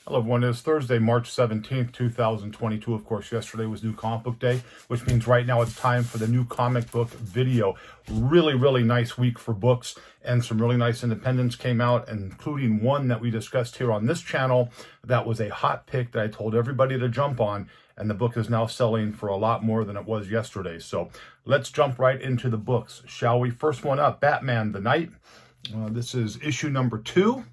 Hello everyone, it is Thursday, March 17th, 2022. Of course, yesterday was New Comic Book Day, which means right now it's time for the new comic book video. Really nice week for books, and some really nice independents came out, including one that we discussed here on this channel that was a hot pick that I told everybody to jump on, and the book is now selling for a lot more than it was yesterday. So let's jump right into the books, shall we? First one up, Batman the Knight. This is issue number 2.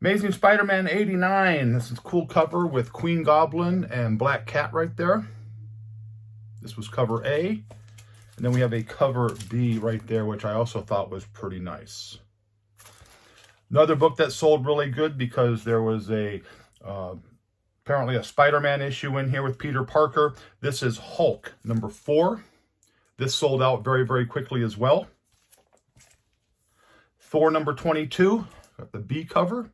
Amazing Spider-Man 89. This is a cool cover with Queen Goblin and Black Cat right there. This was cover A. And then we have a cover B right there, which I also thought was pretty nice. Another book that sold really good because there was apparently a Spider-Man issue in here with Peter Parker. This is Hulk number 4. This sold out very quickly as well. Thor number 22. Got the B cover.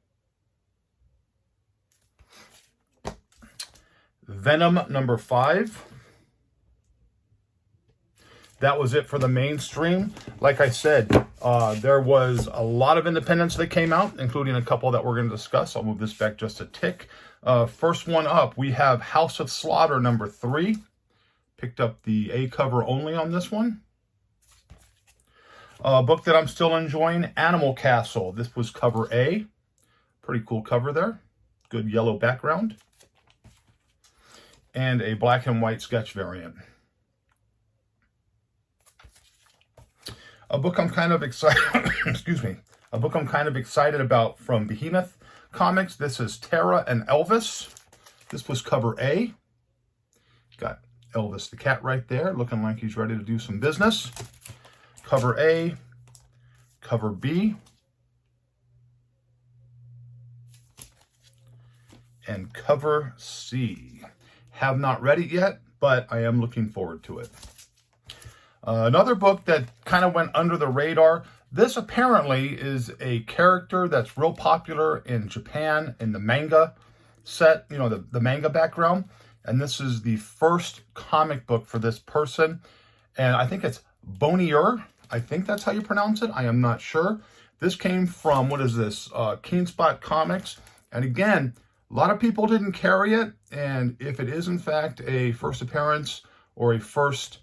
Venom number 5. That was it for the mainstream. Like I said, there was a lot of independents that came out, including a couple that we're going to discuss. I'll move this back just a tick. First one up, we have House of Slaughter number 3. Picked up the A cover only on this one. Book that I'm still enjoying, Animal Castle. This was cover A. Pretty cool cover there. Good yellow background. And a black and white sketch variant. A book I'm kind of excited, excuse me, a book I'm kind of excited about from Behemoth Comics. This is Tara and Elvis. This was cover A. Got Elvis the cat right there, looking like he's ready to do some business. Cover A, cover B, and cover C. Have not read it yet, but I am looking forward to it. Another book that kind of went under the radar. This apparently is a character that's real popular in Japan in the manga set, you know, the manga background. And this is the first comic book for this person. And I think it's Bonier. I think that's how you pronounce it. I am not sure. This came from, what is this? Keen Spot Comics. And again, a lot of people didn't carry it, and if it is in fact a first appearance or a first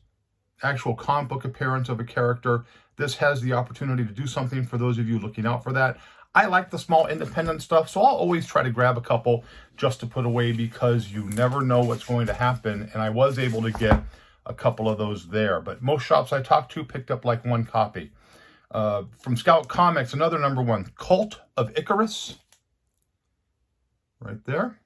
actual comic book appearance of a character, this has the opportunity to do something for those of you looking out for that. I like the small independent stuff, so I'll always try to grab a couple just to put away because you never know what's going to happen, and I was able to get a couple of those there. But most shops I talked to picked up like one copy. From Scout Comics, another number 1, Cult of Icarus. Right there.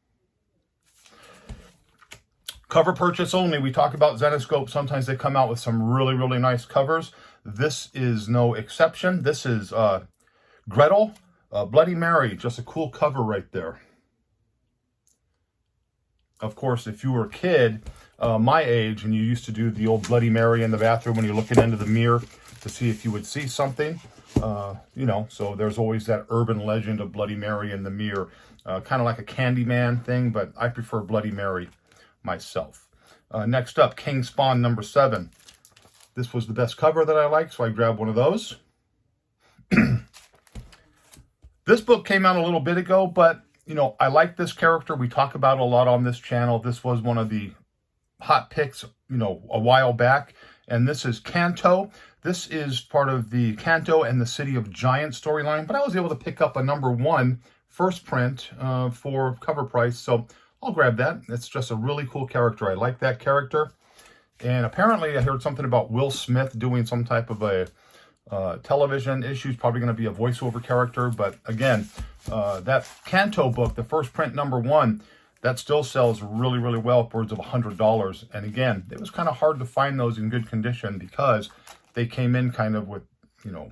Cover purchase only. We talk about Zenescope. Sometimes they come out with some really nice covers. This is no exception. This is Gretel, Bloody Mary. Just a cool cover right there. Of course, if you were a kid my age and you used to do the old Bloody Mary in the bathroom when you're looking into the mirror to see if you would see something, you know, so there's always that urban legend of Bloody Mary in the mirror. Kind of like a Candyman thing, but I prefer Bloody Mary myself. Next up, King Spawn number 7. This was the best cover that I liked, so I grabbed one of those. This book came out a little bit ago, but, you know, I like this character. We talk about it a lot on this channel. This was one of the hot picks, you know, a while back. And this is Kanto. This is part of the Kanto and the City of Giants storyline, but I was able to pick up a number 1 first print for cover price, so I'll grab that. It's just a really cool character. I like that character. And apparently I heard something about Will Smith doing some type of a television issue. He's probably going to be a voiceover character, but again, that Kanto book, the first print number 1, that still sells really well, upwards of $100. And again, it was kind of hard to find those in good condition because they came in kind of with, you know,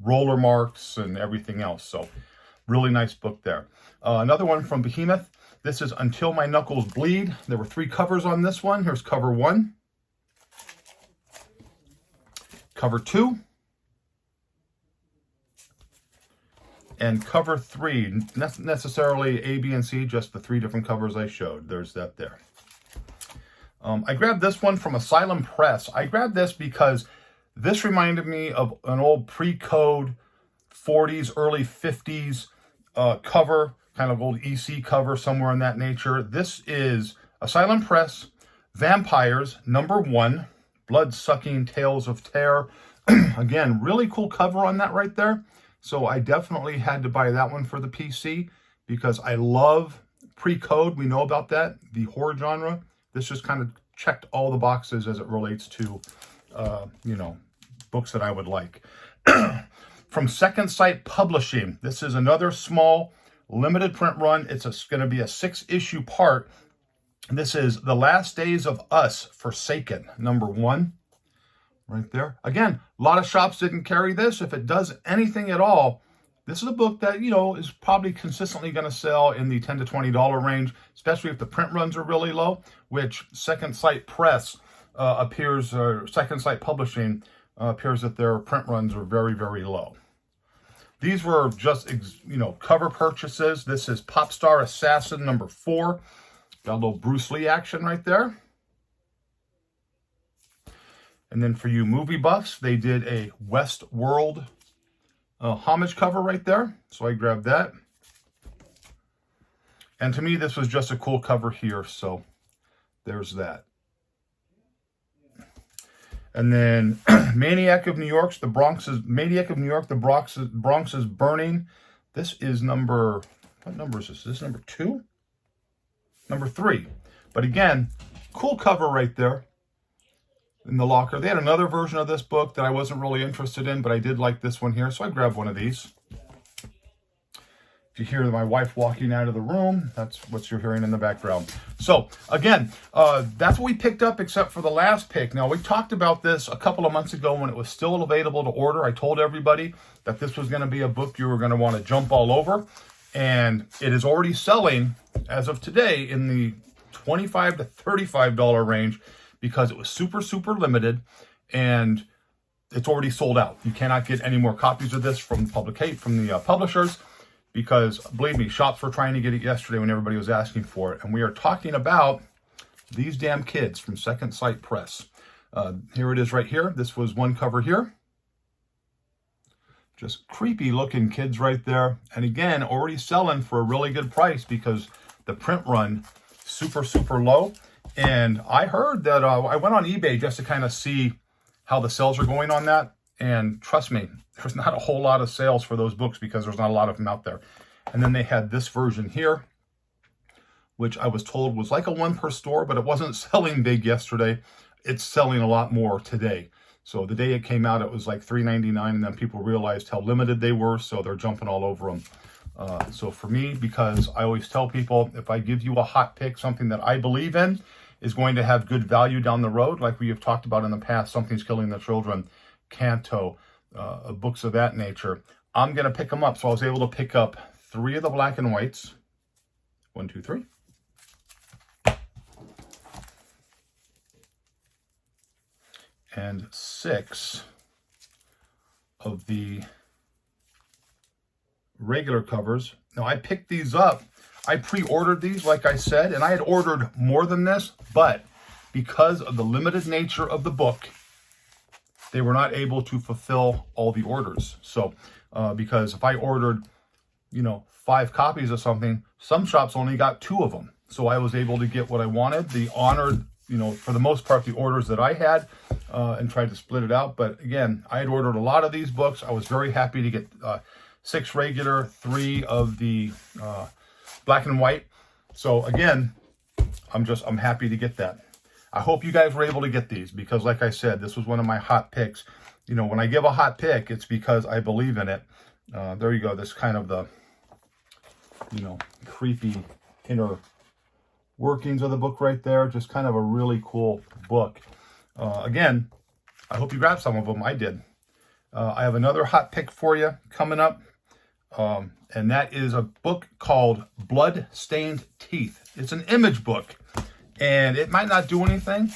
roller marks and everything else. So really nice book there. Another one from Behemoth. This is Until My Knuckles Bleed. There were 3 covers on this one. Here's cover 1. Cover 2. And cover 3. Not necessarily A, B, and C, just the 3 different covers I showed. There's that there. I grabbed this one from Asylum Press. I grabbed this because this reminded me of an old pre-code 40s, early 50s cover, kind of old EC cover, somewhere in that nature. This is Asylum Press, Vampires, #1, Blood-Sucking Tales of Terror. Again, really cool cover on that right there. So I definitely had to buy that one for the PC because I love pre-code. We know about that, the horror genre. This just kind of checked all the boxes as it relates to, you know, books that I would like. From Second Sight Publishing, this is another small limited print run. It's going to be a 6-issue part. This is The Last Days of Us, Forsaken, #1, right there. Again, a lot of shops didn't carry this. If it does anything at all, this is a book that, you know, is probably consistently going to sell in the $10 to $20 range, especially if the print runs are really low, which Second Sight Press appears, or Second Sight Publishing appears that their print runs are very, very low. These were just, you know, cover purchases. This is Popstar Assassin #4. Got a little Bruce Lee action right there. And then for you movie buffs, they did a Westworld homage cover right there. So I grabbed that. And to me, this was just a cool cover here. So there's that. And then Maniac of New York, the Bronx is Burning. This is number, what number is this? Is this #2? #3. But again, cool cover right there in the locker. They had another version of this book that I wasn't really interested in, but I did like this one here, so I grabbed one of these. If you hear my wife walking out of the room, that's what you're hearing in the background. So again, that's what we picked up except for the last pick. Now, we talked about this a couple of months ago when it was still available to order. I told everybody that this was going to be a book you were going to want to jump all over. And it is already selling, as of today, in the $25 to $35 range because it was super, super limited. And it's already sold out. You cannot get any more copies of this from the publishers. Because, believe me, shops were trying to get it yesterday when everybody was asking for it. And we are talking about These Damn Kids from Second Sight Press. Here it is right here. This was one cover here. Just creepy looking kids right there. And again, already selling for a really good price because the print run super, super low. And I heard that I went on eBay just to kind of see how the sales are going on that. And trust me, there's not a whole lot of sales for those books because there's not a lot of them out there. And then they had this version here, which I was told was like a 1 per store, but it wasn't selling big yesterday. It's selling a lot more today. So the day it came out, it was like $3.99, and then people realized how limited they were, so they're jumping all over them. So for me, because I always tell people, if I give you a hot pick, something that I believe in is going to have good value down the road, like we have talked about in the past, Something's Killing the Children, Canto, books of that nature, I'm going to pick them up. So I was able to pick up 3 of the black and whites. 1, 2, 3. And 6 of the regular covers. Now, I picked these up. I pre-ordered these, like I said, and I had ordered more than this, but because of the limited nature of the book, they were not able to fulfill all the orders. So, because if I ordered, 5 copies of something, some shops only got 2 of them. So I was able to get what I wanted. The honored, for the most part, the orders that I had, and tried to split it out. But again, I had ordered a lot of these books. I was very happy to get 6 regular, 3 of the black and white. So again, I'm happy to get that. I hope you guys were able to get these because, like I said, this was one of my hot picks. When I give a hot pick, it's because I believe in it. There you go. This kind of the, creepy inner workings of the book right there. Just kind of a really cool book. Again, I hope you grabbed some of them. I did. I have another hot pick for you coming up. And that is a book called Blood-Stained Teeth. It's an image book. And it might not do anything,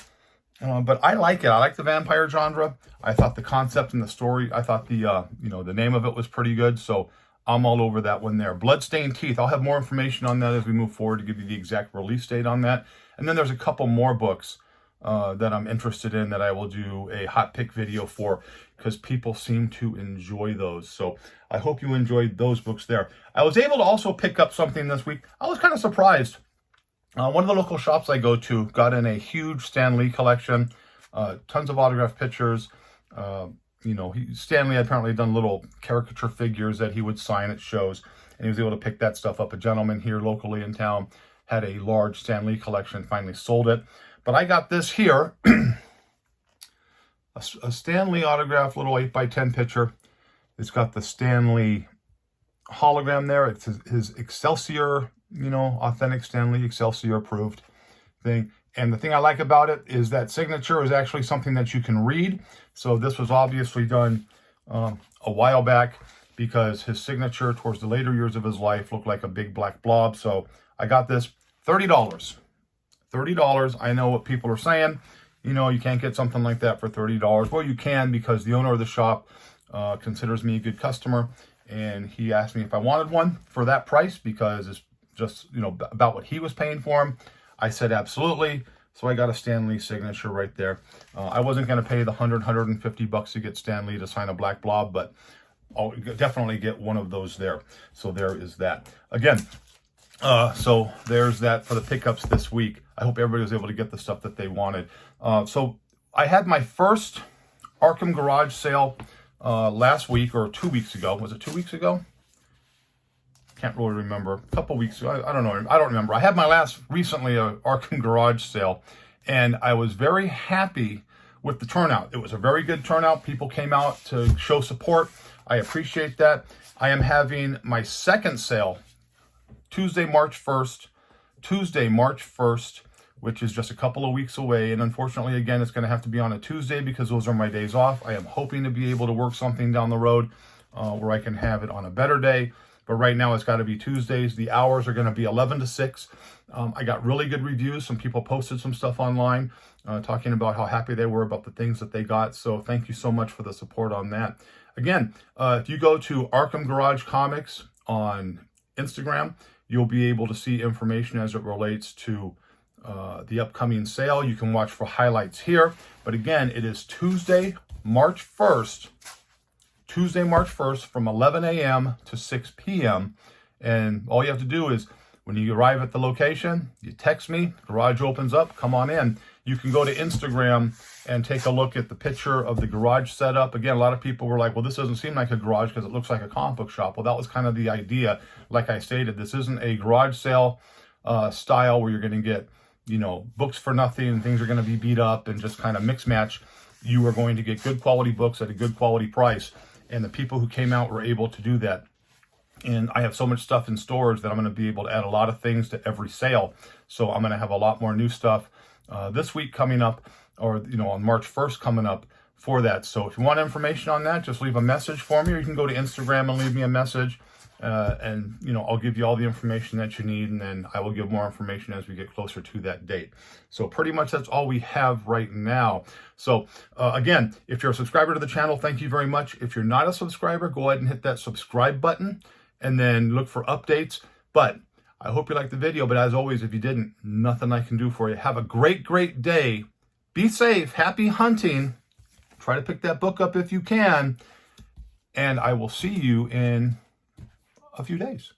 but I like it. I like the vampire genre. I thought the concept and the story, I thought the, the name of it was pretty good. So I'm all over that one there. Blood-Stained Teeth. I'll have more information on that as we move forward to give you the exact release date on that. And then there's a couple more books that I'm interested in that I will do a hot pick video for, because people seem to enjoy those. So I hope you enjoyed those books there. I was able to also pick up something this week. I was kind of surprised. One of the local shops I go to got in a huge Stan Lee collection, tons of autographed pictures. You know, Stan Lee had apparently done little caricature figures that he would sign at shows, and he was able to pick that stuff up. A gentleman here locally in town had a large Stan Lee collection, finally sold it. But I got this here, a Stan Lee autograph, little 8x10 picture. It's got the Stan Lee hologram there. It's his Excelsior, you know, authentic Stan Lee, Excelsior approved thing. And the thing I like about it is that signature is actually something that you can read. So this was obviously done a while back, because his signature towards the later years of his life looked like a big black blob. So I got this, $30. $30. I know what people are saying. You know, you can't get something like that for $30. Well, you can, because the owner of the shop considers me a good customer. And he asked me if I wanted one for that price, because it's just, you know, about what he was paying for him. I said absolutely. So I got a Stan Lee signature right there. I wasn't going to pay the $150 to get Stan Lee to sign a black blob, but I'll definitely get one of those there. So there is that. Again, so there's that for the pickups this week. I hope everybody was able to get the stuff that they wanted. So I had my first Arkham Garage Sale last week, or 2 weeks ago. Was it 2 weeks ago? Can't really remember. A couple weeks ago. I don't know. I don't remember. I had my last recently Arkham Garage Sale, and I was very happy with the turnout. It was a very good turnout. People came out to show support. I appreciate that. I am having my second sale Tuesday, March 1st, which is just a couple of weeks away. And unfortunately, again, it's going to have to be on a Tuesday, because those are my days off. I am hoping to be able to work something down the road where I can have it on a better day. But right now, it's got to be Tuesdays. The hours are going to be 11 to 6. I got really good reviews. Some people posted some stuff online talking about how happy they were about the things that they got. So thank you so much for the support on that. Again, if you go to Arkham Garage Comics on Instagram, you'll be able to see information as it relates to the upcoming sale. You can watch for highlights here. But again, it is Tuesday, March 1st. Tuesday, March 1st from 11 a.m. to 6 p.m. And all you have to do is, when you arrive at the location, you text me, garage opens up, come on in. You can go to Instagram and take a look at the picture of the garage setup. Again, a lot of people were like, well, this doesn't seem like a garage because it looks like a comic book shop. Well, that was kind of the idea. Like I stated, this isn't a garage sale style where you're going to get, you know, books for nothing and things are going to be beat up and just kind of mix match. You are going to get good quality books at a good quality price. And the people who came out were able to do that. And I have so much stuff in storage that I'm going to be able to add a lot of things to every sale. So I'm going to have a lot more new stuff this week coming up, or, you know, on March 1st coming up for that. So if you want information on that, just leave a message for me, or you can go to Instagram and leave me a message. And, you know, I'll give you all the information that you need, and then I will give more information as we get closer to that date. So pretty much that's all we have right now. So again, if you're a subscriber to the channel, thank you very much. If you're not a subscriber, go ahead and hit that subscribe button and then look for updates. But I hope you liked the video. But as always, if you didn't, nothing I can do for you. Have a great, great day. Be safe. Happy hunting. Try to pick that book up if you can. And I will see you in a few days.